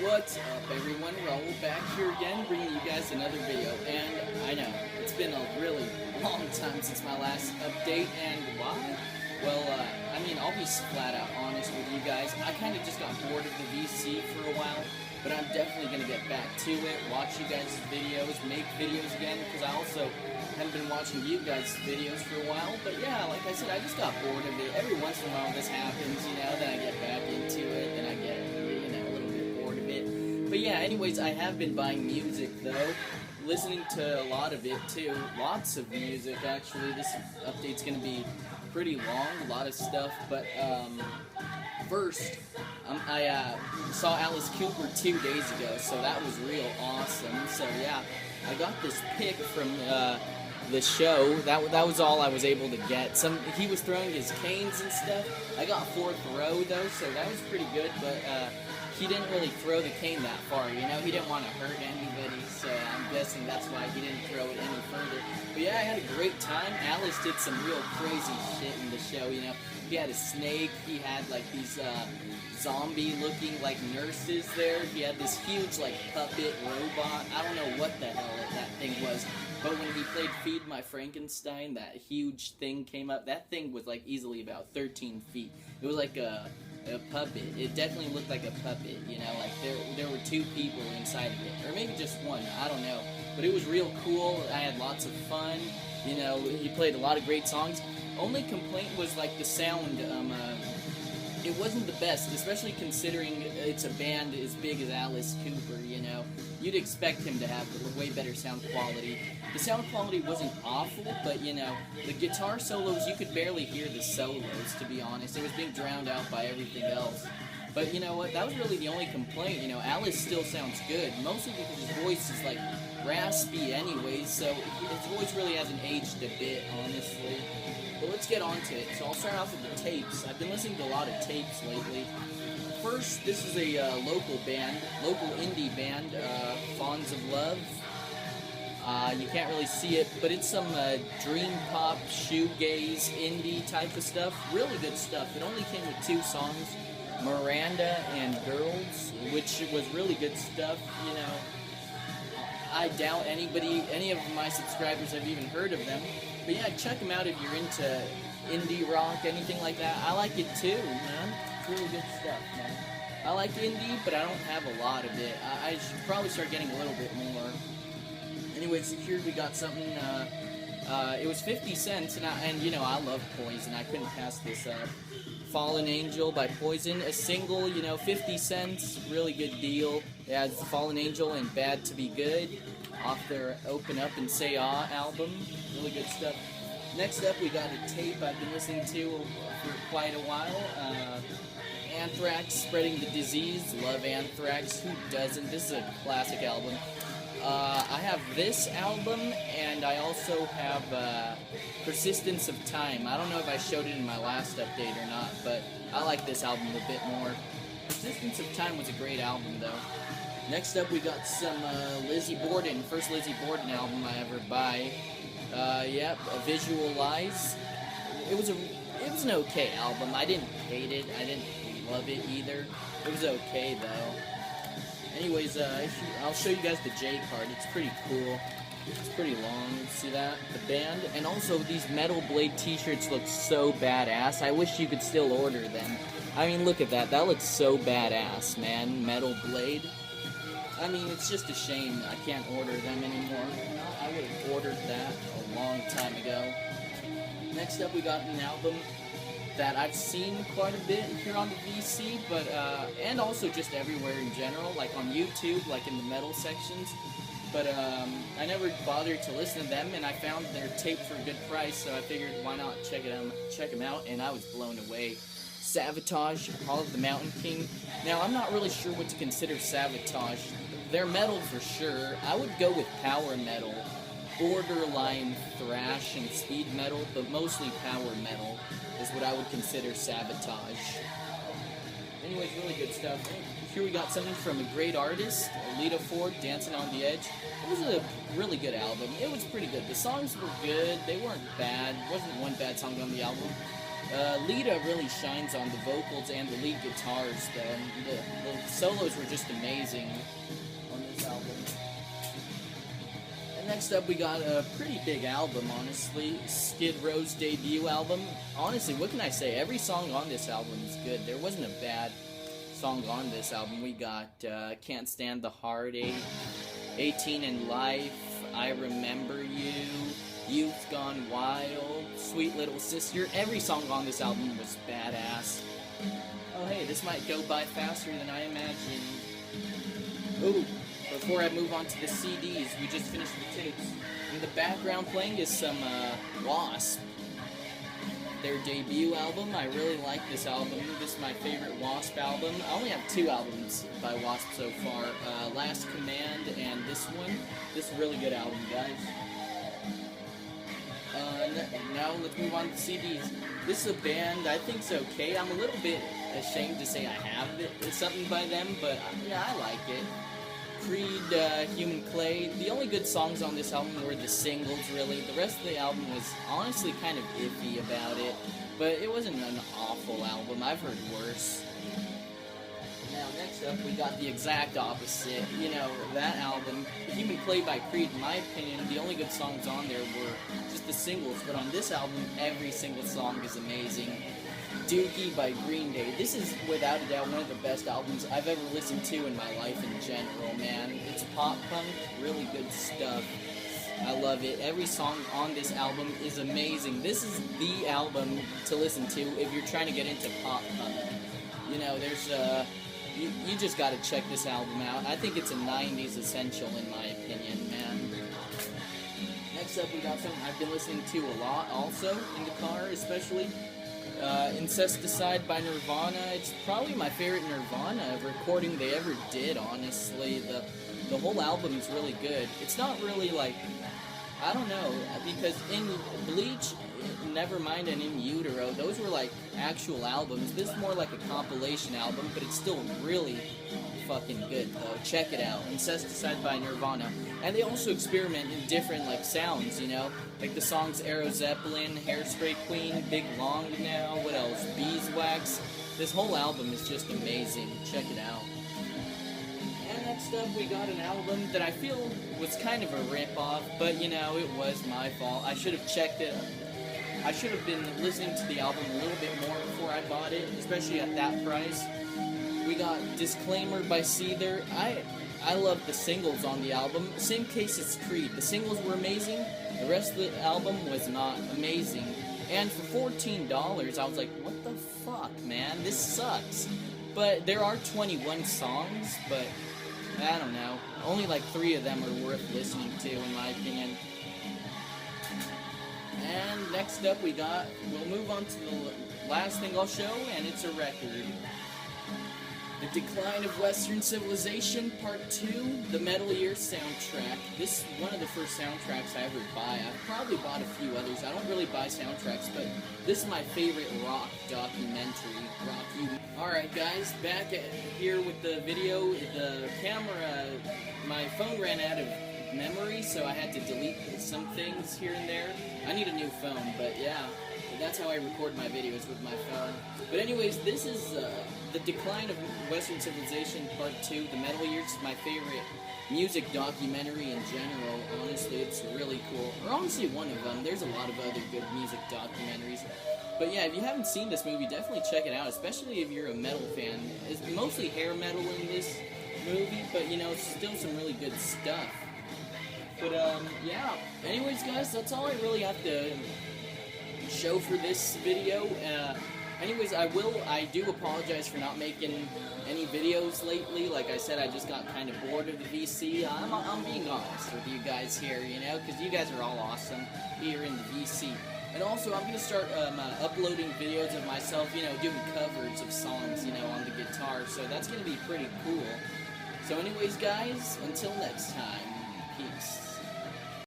What's up, everyone? Raul back here again, bringing you guys another video. And I know, it's been a really long time since my last update, and why? Well, I'll be flat out honest with you guys. I kind of just got bored of the VC for a while, but I'm definitely going to get back to it, watch you guys' videos, make videos again, because I also haven't been watching you guys' videos for a while. But yeah, like I said, I just got bored of it. Every once in a while this happens, then I get back into it, then I get, a little bit bored of it. But yeah, anyways, I have been buying music, though. Listening to a lot of it, too. Lots of music, actually. This update's going to be pretty long, a lot of stuff. But, first, I saw Alice Cooper 2 days ago, so that was real awesome. So, yeah, I got this pic from, the show. That was all I was able to get. He was throwing his canes and stuff. I got fourth row, though, so that was pretty good, but, he didn't really throw the cane that far, He didn't want to hurt anybody, so I'm guessing that's why he didn't throw it any further. But yeah, I had a great time. Alice did some real crazy shit in the show, He had a snake, he had, these, zombie-looking, nurses there. He had this huge, puppet robot. I don't know what the hell that thing was. But when he played Feed My Frankenstein, that huge thing came up. That thing was, easily about 13 feet. It was like a puppet. It definitely looked like a puppet, there were two people inside of it, or maybe just one, I don't know, but it was real cool. I had lots of fun, he played a lot of great songs. Only complaint was the sound. It wasn't the best, especially considering it's a band as big as Alice Cooper, You'd expect him to have way better sound quality. The sound quality wasn't awful, but, the guitar solos, you could barely hear the solos, to be honest. It was being drowned out by everything else. But you know what? That was really the only complaint. Alice still sounds good, mostly because his voice is, raspy anyways, so his voice really hasn't aged a bit, honestly. But let's get on to it. So I'll start off with the tapes. I've been listening to a lot of tapes lately. First, this is a local indie band, Fawns of Love. You can't really see it, but it's some dream pop, shoegaze, indie type of stuff. Really good stuff. It only came with 2 songs, Miranda and Girls, which was really good stuff, I doubt any of my subscribers have even heard of them. But yeah, check them out if you're into indie rock, anything like that. I like it too, man. It's really good stuff, man. I like indie, but I don't have a lot of it. I should probably start getting a little bit more. Anyways, here we got something, it was 50 cents, and I love Poison. I couldn't pass this up. Fallen Angel by Poison, a single, 50 cents, really good deal. Yeah, it's Fallen Angel and Bad to Be Good, off their Open Up and Say Ah album. Really good stuff. Next up, we got a tape I've been listening to for quite a while. Anthrax, Spreading the Disease. Love Anthrax. Who doesn't? This is a classic album. I have this album, and I also have Persistence of Time. I don't know if I showed it in my last update or not, but I like this album a bit more. Persistence of Time was a great album, though. Next up, we got some Lizzie Borden. First Lizzie Borden album I ever buy. Yep, Visualize. It was an okay album. I didn't hate it. I didn't love it either. It was okay, though. Anyways, I'll show you guys the J card. It's pretty cool. It's pretty long. See that? The band. And also, these Metal Blade t-shirts look so badass. I wish you could still order them. Look at that. That looks so badass, man. Metal Blade. It's just a shame I can't order them anymore. I would have ordered that a long time ago. Next up, we got an album that I've seen quite a bit here on the VC, but, and also just everywhere in general, on YouTube, in the metal sections, but, I never bothered to listen to them, and I found their tape for a good price, so I figured, why not check them out, and I was blown away. Savatage, Hall of the Mountain King. Now, I'm not really sure what to consider Savatage. They're metal for sure. I would go with power metal, borderline thrash and speed metal, but mostly power metal is what I would consider Sabotage. Anyways, really good stuff. Here we got something from a great artist, Lita Ford, Dancing on the Edge. It was a really good album. It was pretty good. The songs were good. They weren't bad. There wasn't one bad song on the album. Lita really shines on the vocals and the lead guitars, though. The solos were just amazing on this album. And next up, we got a pretty big album, honestly. Skid Row's debut album. Honestly, what can I say? Every song on this album is good. There wasn't a bad song on this album. We got Can't Stand the Heartache, 18 in Life, I Remember You, Youth Gone Wild, Sweet Little Sister. Every song on this album was badass. Oh hey, this might go by faster than I imagined. Ooh, before I move on to the CDs, we just finished the tapes. In the background playing is some Wasp. Their debut album. I really like this album. This is my favorite Wasp album. I only have 2 albums by Wasp so far. Last Command and this one. This is a really good album, guys. Now let's move on to CDs. This is a band I think's okay. I'm a little bit ashamed to say I have something by them, but yeah, I like it. Creed, Human Clay. The only good songs on this album were the singles, really. The rest of the album was honestly kind of iffy about it, but it wasn't an awful album. I've heard worse. Now, next up, we got the exact opposite. You know, that album, Human Clay by Creed, in my opinion, the only good songs on there were just the singles, but on this album, every single song is amazing. Dookie by Green Day. This is, without a doubt, one of the best albums I've ever listened to in my life in general, man. It's pop punk, really good stuff. I love it. Every song on this album is amazing. This is the album to listen to if you're trying to get into pop punk. You know, there's, you just gotta check this album out. I think it's a 90s essential in my opinion, man. Next up, we got something I've been listening to a lot also, in the car especially. Incesticide by Nirvana. It's probably my favorite Nirvana recording they ever did, honestly. The whole album is really good. It's not really like, I don't know, because in Bleach, Nevermind, and In Utero, those were like actual albums. This is more like a compilation album, but it's still really fucking good though. Check it out. Incesticide by Nirvana. And they also experiment in different like sounds, you know? Like the songs Aero Zeppelin, Hairspray Queen, Big Long Now, what else? Beeswax. This whole album is just amazing. Check it out. And next up we got an album that I feel was kind of a rip-off, but you know, it was my fault. I should have checked it. I should have been listening to the album a little bit more before I bought it, especially at that price. We got Disclaimer by Seether. I love the singles on the album. Same case as Creed. The singles were amazing. The rest of the album was not amazing. And for $14, I was like, what the fuck, man? This sucks. But there are 21 songs, but I don't know. Only like 3 of them are worth listening to, in my opinion. And next up we'll move on to the last thing I'll show, and it's a record. The Decline of Western Civilization, Part 2, the Metal Year soundtrack. This is one of the first soundtracks I ever buy. I've probably bought a few others. I don't really buy soundtracks, but this is my favorite rock documentary. Alright guys, back here with the video. The camera, my phone ran out of memory, so I had to delete some things here and there. I need a new phone, but yeah. That's how I record my videos, with my phone. But anyways, this is The Decline of Western Civilization Part 2, The Metal Years. My favorite music documentary in general. Honestly, it's really cool. Or honestly, one of them. There's a lot of other good music documentaries. But yeah, if you haven't seen this movie, definitely check it out, especially if you're a metal fan. It's mostly hair metal in this movie, but you know, it's still some really good stuff. But yeah. Anyways, guys, that's all I really have to show for this video. Anyways, I do apologize for not making any videos lately. Like I said, I just got kind of bored of the VC. I'm being honest with you guys here, you know, because you guys are all awesome here in the VC. And also, I'm going to start uploading videos of myself, you know, doing covers of songs, you know, on the guitar. So that's going to be pretty cool. So anyways, guys, until next time, peace.